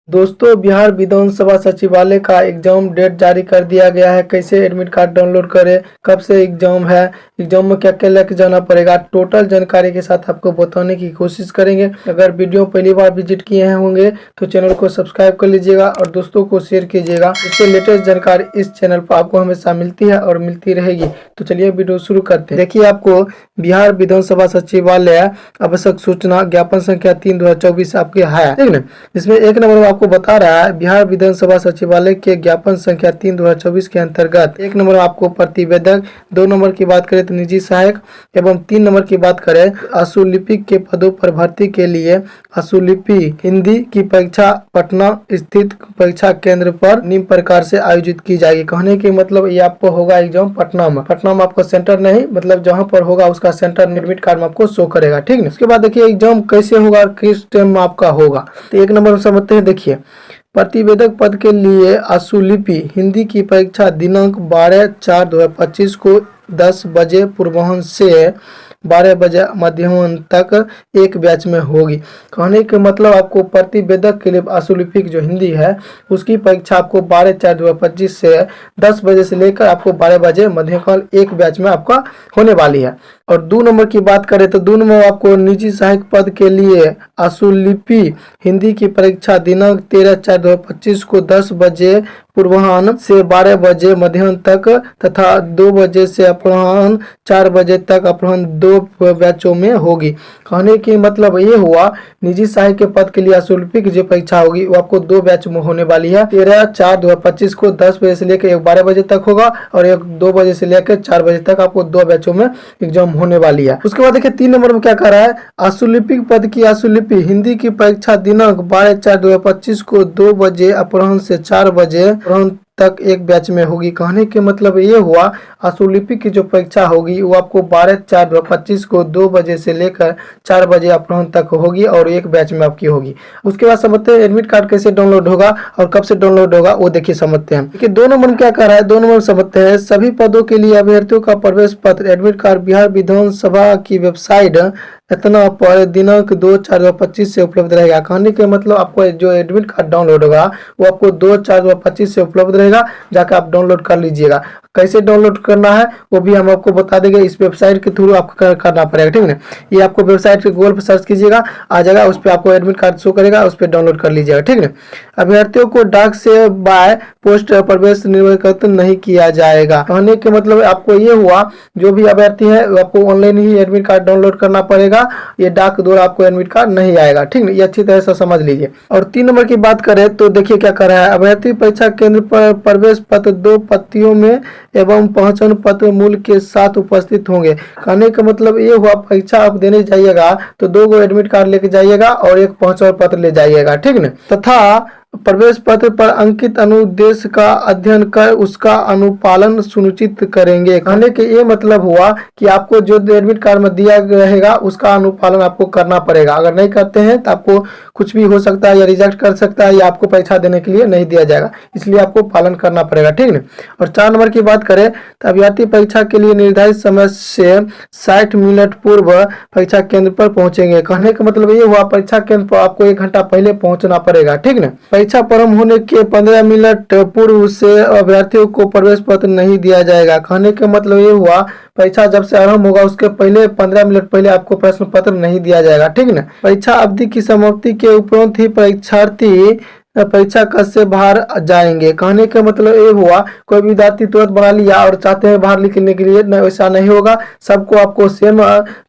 दोस्तों, बिहार विधानसभा सचिवालय का एग्जाम डेट जारी कर दिया गया है। कैसे एडमिट कार्ड डाउनलोड करें, कब से एग्जाम है, एग्जाम में क्या क्या लेके जाना पड़ेगा, टोटल जानकारी के साथ आपको बताने की कोशिश करेंगे। अगर वीडियो पहली बार विजिट किए हैं होंगे तो चैनल को सब्सक्राइब कर लीजिएगा और दोस्तों को शेयर कीजिएगा। इससे लेटेस्ट जानकारी इस चैनल पर आपको हमेशा मिलती है और मिलती रहेगी। तो चलिए वीडियो शुरू करते हैं। देखिए, आपको बिहार विधानसभा सचिवालय आवश्यक सूचना ज्ञापन संख्या 3/2024 आपके है, ठीक है। इसमें एक नंबर आपको बता रहा है बिहार विधानसभा सचिवालय के ज्ञापन संख्या 3/2024 के अंतर्गत एक नंबर आपको प्रतिवेदक, 2 नंबर की बात करें तो निजी सहायक एवं 3 नंबर की बात करें आशुलिपिक के पदों पर भर्ती के लिए आशुलिपि हिंदी की परीक्षा पटना स्थित परीक्षा केंद्र पर निम्न प्रकार से आयोजित की जाएगी। कहने के मतलब ये आपको होगा एग्जाम पटना में आपको सेंटर नहीं, मतलब जहाँ पर होगा उसका सेंटर एडमिट कार्ड में आपको शो करेगा, ठीक है। उसके बाद देखिए एग्जाम कैसे होगा और किस टाइम में आपका होगा। तो एक नंबर समझते हैं। देखिए, प्रतिवेदक पद के लिए आशुलिपि हिंदी की परीक्षा दिनांक 12/4/2025 को 10 बजे पूर्वाह्न से 12 बजे मध्याह्न तक एक बैच में होगी। कहने के मतलब आपको प्रतिवेदक के लिए आशुलिपिक जो हिंदी है उसकी परीक्षा आपको 12/4/2025 से 10 बजे से लेकर आपको 12 बजे मध्याह्न एक बैच में आपका होने वाली है। और 2 नंबर की बात करें तो 2 नंबर आपको निजी सहायक पद के लिए आशुलिपि हिंदी की परीक्षा दिनांक 13/4/2025 को 10 बजे पूर्वाह्न से 12 बजे मध्याह्न तक तथा 2 बजे से अपराह्न 4 बजे तक अपराह्न 2 बैचों में होगी। कहने की मतलब ये हुआ निजी सहायक के पद के लिए आशुलिपिक जो परीक्षा होगी वो आपको 2 बैच में होने वाली है। 13/4/2025 को 10 बजे से लेकर 12 बजे तक होगा और 2 बजे से लेकर 4 बजे तक आपको 2 बैचों में एग्जाम होने वाली है। उसके बाद देखिए 3 नंबर में क्या कर रहा है, आशुलिपिक पद की आशुलिपि हिंदी की परीक्षा दिनांक 12/4/2025 को 2 बजे अपराह्न से 4 बजे अपराह्न तक एक बैच में होगी। कहने के मतलब ये हुआ आशुलिपि की जो परीक्षा होगी वो आपको 12/4/2025 को 2 बजे से लेकर 4 बजे अपराह्न तक होगी और एक बैच में आपकी होगी। उसके बाद समझते हैं एडमिट कार्ड कैसे डाउनलोड होगा और कब से डाउनलोड होगा वो देखिए समझते हैं। देखिए 2 नंबर क्या कर रहा है, 2 नंबर समझते हैं। सभी पदों के लिए अभ्यर्थियों का प्रवेश पत्र एडमिट कार्ड बिहार विधानसभा की वेबसाइट इतना पर दिनांक 2/4/2025 से उपलब्ध रहेगा। कहने के मतलब आपको जो एडमिट कार्ड डाउनलोड होगा वो आपको 2/4/2025 से उपलब्ध रहेगा, जाकर आप डाउनलोड कर लीजिएगा। कैसे डाउनलोड करना है वो भी हम आपको बता देंगे। इस वेबसाइट के थ्रू आपको करना पड़ेगा, ठीक है। ये आपको वेबसाइट के गूगल पर सर्च कीजिएगा, आ जाएगा, उस पर आपको एडमिट कार्ड शो करेगा, उस पर डाउनलोड कर लीजिएगा, ठीक है। अभ्यर्थियों को डाक से बाय पोस्ट प्रवेश निर्वाचित नहीं किया जाएगा। कहने के मतलब आपको ये हुआ जो भी अभ्यर्थी है आपको ऑनलाइन ही एडमिट कार्ड डाउनलोड करना पड़ेगा, ये डाक द्वारा आपको एडमिट कार्ड नहीं आएगा, ठीक है। ये अच्छी तरह से समझ लीजिए। और 3 नंबर की बात करें तो देखिए क्या कर रहा है, अभ्यर्थी परीक्षा केंद्र पर प्रवेश पत्र 2 प्रतियों में एवं पहचान पत्र मूल्य के साथ उपस्थित होंगे। कहने का मतलब ये हुआ परीक्षा आप देने जाइएगा तो 2 गो एडमिट कार्ड लेके जाइएगा और एक पहचान पत्र ले जाइएगा, ठीक है। तथा प्रवेश पत्र पर अंकित अनुदेश का अध्ययन कर उसका अनुपालन सुनिश्चित करेंगे। कहने के ये मतलब हुआ कि आपको जो एडमिट कार्ड में दिया रहेगा उसका अनुपालन आपको करना पड़ेगा। अगर नहीं करते हैं तो आपको कुछ भी हो सकता है या रिजेक्ट कर सकता है या आपको परीक्षा देने के लिए नहीं दिया जाएगा, इसलिए आपको पालन करना पड़ेगा, ठीक है। और 4 नंबर की बात करें तो अभ्यर्थी परीक्षा के लिए निर्धारित समय से 60 मिनट पूर्व परीक्षा केंद्र पर पहुंचेंगे। कहने का मतलब ये हुआ परीक्षा केंद्र पर आपको 1 घंटा पहले पहुंचना पड़ेगा, ठीक है। परीक्षा प्रारंभ होने के 15 मिनट पूर्व से अभ्यर्थियों को प्रवेश पत्र नहीं दिया जाएगा। कहने का मतलब ये हुआ परीक्षा जब से आरंभ होगा उसके पहले 15 मिनट पहले आपको प्रश्न पत्र नहीं दिया जाएगा, ठीक है ना। परीक्षा अवधि की समाप्ति के उपरांत ही परीक्षार्थी परीक्षा कक्ष से बाहर जाएंगे। कहने का मतलब ये हुआ कोई विद्यार्थी तुरंत बना लिया और चाहते हैं बाहर निकलने के लिए, वैसा नहीं होगा। सबको आपको सेम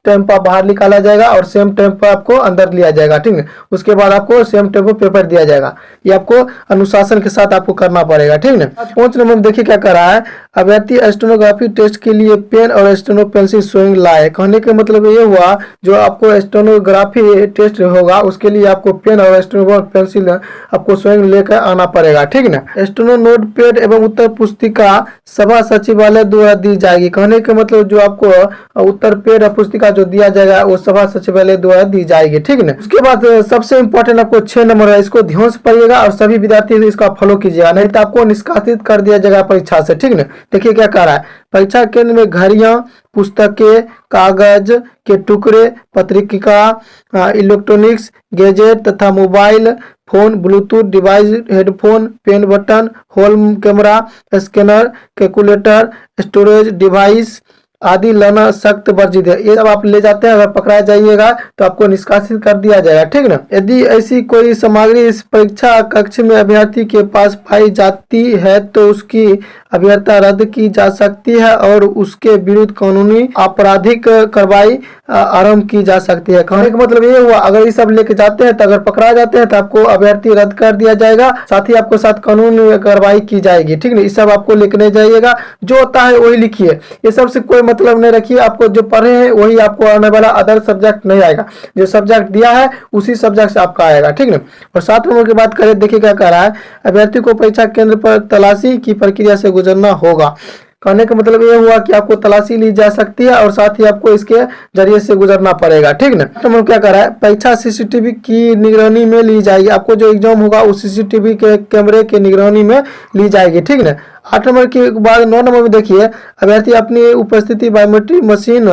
टाइम पर बाहर निकाला जाएगा और सेम टाइम पर आपको अंदर लिया जाएगा, ठीक है। उसके बाद आपको सेम टाइम पर पेपर दिया जाएगा। ये आपको अनुशासन के साथ आपको करना पड़ेगा, ठीक है। 5 नंबर में देखिए क्या कर रहा है, अभ्यर्थी स्टेनोग्राफी टेस्ट के लिए पेन और स्टेनो पेंसिल स्वयं लाए। कहने का मतलब ये हुआ जो आपको स्टेनोग्राफी टेस्ट होगा उसके लिए आपको पेन और स्टेनो पेंसिल आपको स्वयं लेकर आना पड़ेगा, ठीक ना। स्टेनो नोट पैड एवं उत्तर पुस्तिका सभा सचिवालय द्वारा दी जाएगी। कहने का मतलब जो आपको उत्तर पैड और पुस्तिका जो दिया जाएगा वो सभा सचिवालय द्वारा दी जाएगी, ठीक ना। उसके बाद सबसे इंपॉर्टेंट आपको 6 नंबर है, इसको ध्यान से पढ़िएगा और सभी विद्यार्थी इसका फॉलो कीजिएगा, नहीं तो आपको निष्कासित कर दिया जाएगा परीक्षा से, ठीक ना। देखिए क्या कह रहा है, परीक्षा केंद्र में घड़ियां, पुस्तकें, कागज के टुकड़े, पत्रिका, इलेक्ट्रॉनिक्स गैजेट तथा mobile phone, Bluetooth device, headphone, pen button, home camera, scanner, calculator, storage device आदि लाना सख्त वर्जित है। ये सब आप ले जाते हैं, अगर पकड़ा जाइएगा तो आपको निष्कासित कर दिया जाएगा, ठीक ना। यदि ऐसी कोई सामग्री इस परीक्षा कक्ष में अभ्यर्थी के पास पाई जाती है तो उसकी अभ्यर्थता रद्द की जा सकती है और उसके विरुद्ध कानूनी आपराधिक कार्रवाई आरंभ की जा सकती है। कहने का मतलब ये हुआ, अगर ये सब लेके जाते हैं तो अगर पकड़ा जाते हैं तो आपको अभ्यर्थी रद्द कर दिया जाएगा, साथ ही आपको साथ कानूनी कार्रवाई की जाएगी, ठीक नहीं। ये सब आपको लेके नहीं जाइएगा, जो होता है वही लिखिए, ये सब से कोई मतलब नहीं रखिए। आपको जो पढ़े हैं वही आपको आने वाला, अदर सब्जेक्ट नहीं आएगा। जो सब्जेक्ट दिया है उसी सब्जेक्ट से आपका आएगा, ठीक ना। और 7 नंबर की बात करें, देखिए क्या कह रहा है, अभ्यर्थी को परीक्षा केंद्र पर तलाशी की प्रक्रिया से गुजरना होगा। कहने का मतलब ये हुआ कि आपको तलाशी ली जा सकती है और साथ ही आपको इसके जरिए से गुजरना पड़ेगा, ठीक ना। तो क्या कह रहा है, परीक्षा सीसीटीवी की निगरानी में ली जाएगी। आपको जो एग्जाम होगा उस सीसीटीवी के कैमरे के निगरानी में ली जाएगी, ठीक ना। 8 नंबर के बाद 9 नंबर में देखिए, अभ्यर्थी अपनी उपस्थिति बायोमेट्रिक मशीन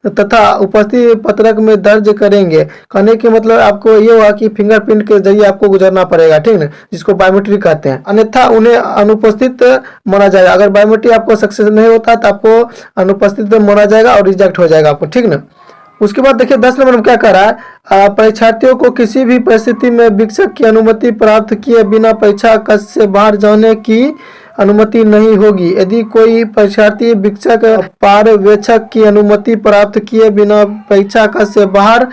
तथा उपस्थिति पत्रक में दर्ज करेंगे। कहने के मतलब आपको ये हुआ कि फिंगरप्रिंट के जरिए आपको गुजरना पड़ेगा, ठीक ना, जिसको बायोमेट्रिक कहते हैं, अन्यथा उन्हें अनुपस्थित माना जाएगा। अगर बायोमेट्रिक आपको सक्सेस नहीं होता तो आपको अनुपस्थित माना जाएगा और रिजेक्ट हो जाएगा आपको, ठीक ना। उसके बाद देखिए 10 नंबर में क्या कह रहा है, परीक्षार्थियों को किसी भी परिस्थिति में वीक्षक की अनुमति प्राप्त किए बिना परीक्षा कक्ष से बाहर जाने की अनुमति नहीं होगी। यदि कोई परीक्षार्थी वीक्षक पर्यवेक्षक की अनुमति प्राप्त किए बिना परीक्षा कक्ष से बाहर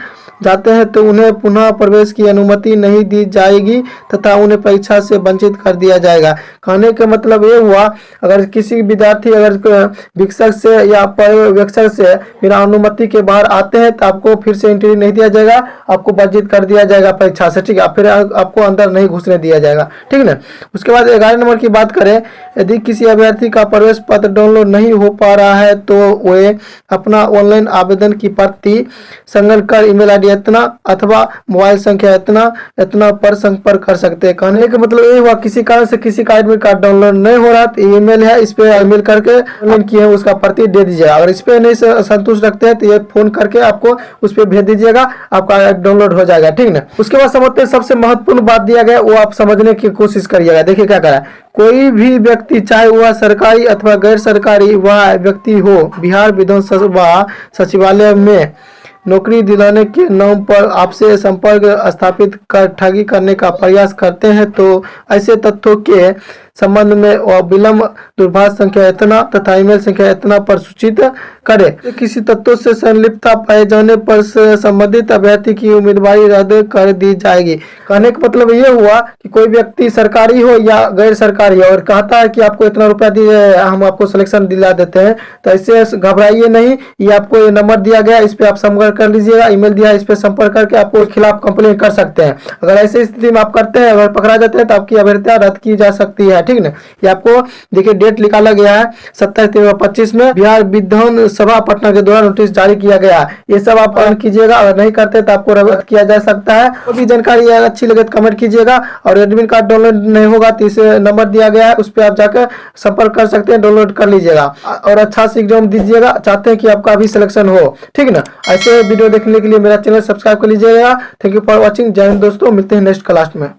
जाते हैं तो उन्हें पुनः प्रवेश की अनुमति नहीं दी जाएगी तथा उन्हें परीक्षा से वंचित कर दिया जाएगा। कहने का मतलब ये हुआ, अगर किसी विद्यार्थी अगर वीक्षक से या पर्यवेक्षक से बिना अनुमति के बाहर आते हैं तो आपको फिर से एंट्री नहीं दिया जाएगा, आपको वंचित कर दिया जाएगा परीक्षा से, ठीक है। फिर आपको अंदर नहीं घुसने दिया जाएगा, ठीक ना। उसके बाद 11 नंबर की बात करें, यदि किसी अभ्यर्थी का प्रवेश पत्र डाउनलोड नहीं हो पा रहा है तो वे अपना ऑनलाइन आवेदन की प्रति संकलन कर ईमेल आईडी इतना अथवा मोबाइल संख्या इतना पर संपर्क कर सकते हैं। कहने का मतलब ये हुआ, किसी कारण से किसी का एडमिट कार्ड डाउनलोड नहीं हो रहा तो ईमेल है, इस पे ईमेल करके ऑनलाइन किए हैं उसका प्रति दे दीजिएगा। अगर इस पे नहीं संतुष्ट रखते हैं तो ये फोन करके आपको उस पे भेज दीजिएगा, आपका डाउनलोड हो जाएगा, ठीक ना। उसके बाद समझते हैं, सबसे महत्वपूर्ण बात दिया गया वो आप समझने की कोशिश करिएगा। देखिए क्या करा है, कोई भी व्यक्ति चाहे वह सरकारी अथवा गैर सरकारी वह व्यक्ति हो, बिहार विधानसभा सचिवालय में नौकरी दिलाने के नाम पर आपसे संपर्क स्थापित कर ठगी करने का प्रयास करते हैं तो ऐसे तथ्यों के संबंध में विलंब दूरभाष संख्या इतना तथा ईमेल संख्या इतना पर सूचित करे। किसी तत्व से संलिप्तता पाए जाने पर संबंधित अभ्यर्थी की उम्मीदवारी रद्द कर दी जाएगी। कहने का मतलब ये हुआ कि कोई व्यक्ति सरकारी हो या गैर सरकारी और कहता है कि आपको इतना रुपया दिए हम आपको सिलेक्शन दिला देते हैं, तो ऐसे घबराइए नहीं। ये आपको ये नंबर दिया गया, इस पे आप संपर्क कर लीजिएगा, ईमेल दिया इस पे संपर्क करके आपको खिलाफ कंप्लेन कर सकते हैं। अगर ऐसी स्थिति में आप करते हैं, अगर पकड़ा जाते हैं तो आपकी अभ्यर्थता रद्द की जा सकती है, ठीक ना। ये आपको देखिए डेट निकाला गया है 27/3/25 में बिहार विधानसभा पटना के द्वारा नोटिस जारी किया गया। ये सब आप पालन कीजिएगा, अगर नहीं करते तो आपको रद्द किया जा सकता है। कोई भी जानकारी अच्छी लगे तो कमेंट कीजिएगा और एडमिट कार्ड डाउनलोड नहीं होगा तो इसे नंबर दिया गया है, उस पर आप जाकर संपर्क कर सकते हैं, डाउनलोड कर लीजिएगा और अच्छा से एग्जाम दीजिएगा। चाहते हैं कि आपका भी सिलेक्शन हो, ठीक ना। ऐसे वीडियो देखने के लिए मेरा चैनल सब्सक्राइब कर लीजिएगा। Thank you for watching. जय हिंद दोस्तों, मिलते हैं नेक्स्ट क्लास में।